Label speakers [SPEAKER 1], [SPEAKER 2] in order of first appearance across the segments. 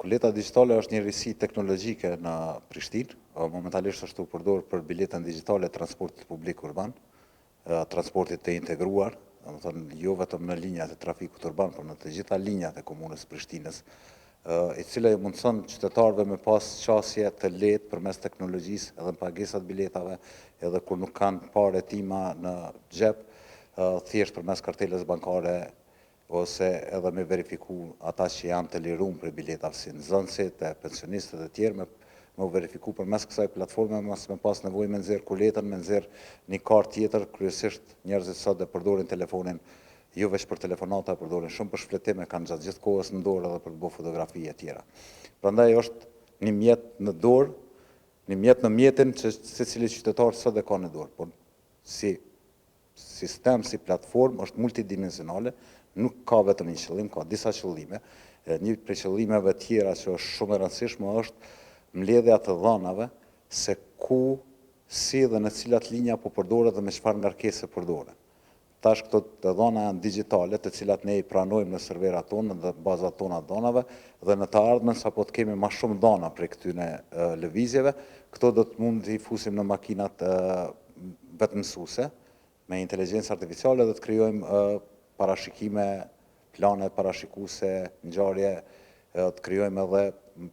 [SPEAKER 1] Bileta digjitale është një risi teknologjike në Prishtinë. Momentalisht është u përdorur për biletën digjitale e transportit publik urban, transportit të integruar, domethënë jo vetëm në linjat e trafikut urban, por në të gjitha linjat e komunës së Prishtinës, e cila i mundson qytetarëve me pas qasje të lehtë përmes teknologjisë edhe në pagesat biletave, edhe kur nuk kanë parë tima në xhep, thjesht përmes kartelës bankare ose edhe me verifiku ata që janë të liruar për biletave, si nxënësit, pensionistët e tjerë, me u verifiku përmes kësaj platforme, mas me pas nevojë me nxjerr kuletën, me nxjerr një kartë tjetër. Kryesisht njerëzit sot e përdorin telefonin jo vetëm për telefonata, përdorin shumë për shfletime, kanë gjatë gjithë kohës në dorë edhe për të bërë fotografi e tjera. Prandaj është një mjet në dorë, një mjet në mjetin që secili qytetar sot e ka në dorë, por si sistem, si platformë është multidimensionale, nuk ka vetëm një qëllim, ka disa qëllime. Një prej qëllimeve tjera që është shumë e rëndësishme është mbledhja të dhënave se ku, si dhe në cilat linja po përdoret dhe me çfarë ngarkese përdoren. Tash këto të dhëna janë digjitale, të cilat ne i pranojmë në serverat tonë dhe bazat tona të dhënave, dhe në të ardhmen sapo të kemi më shumë dhëna prej këtyre lëvizjeve, këto do të mund t'i fusim në makinat vetëmësuese me inteligjencë artificiale dhe të krijojmë parashikime, plane parashikuese, ngjarje, të krijojmë edhe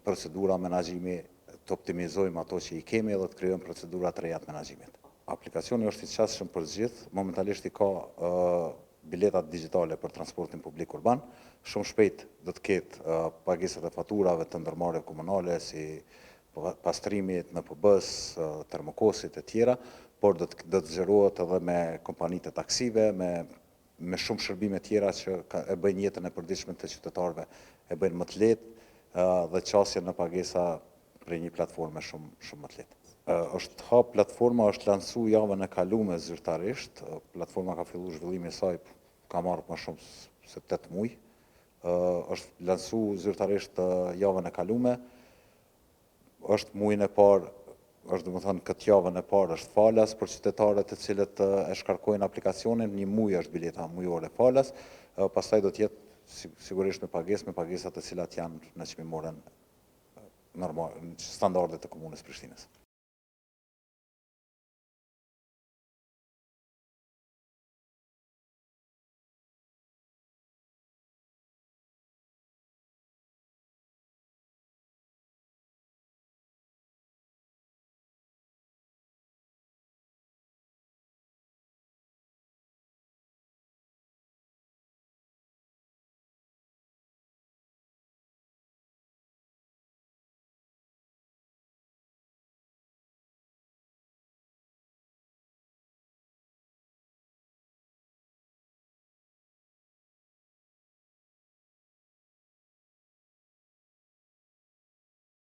[SPEAKER 1] procedura menaxhimi, të optimizojmë ato që i kemi dhe të krijojmë procedura të reja të menaxhimit. Aplikacioni është i qasshëm për gjithë, momentalisht i ka biletat digjitale për transportin publik urban, shumë shpejt do të ketë pagesat e faturave të ndërmarrjeve komunale, si pastrimit, NPB-s, termokosit e tjera, por do të zgjerohet edhe me kompanitë e taksive, me shumë shërbime tjera që e bëjnë jetën e përditshme të qytetarëve, e bëjnë më të lehtë dhe qasjen në pagesa prej një platforme shumë më të lehtë. Është hap platforma, është lancu javën e kaluar zyrtarisht. Platforma ka filluar zhvillimin e saj, ka marrë më shumë se 8 muaj. Është lancu zyrtarisht javën e kaluar. Është muajin e parë, është domethënë këtë javën e parë është falas për qytetarët të cilët e shkarkojnë aplikacionin, një muaj është bileta mujore falas, pastaj do të jetë sigurisht me pagesat të cilat janë në çmimorën normal, standardet e komunës Prishtinës.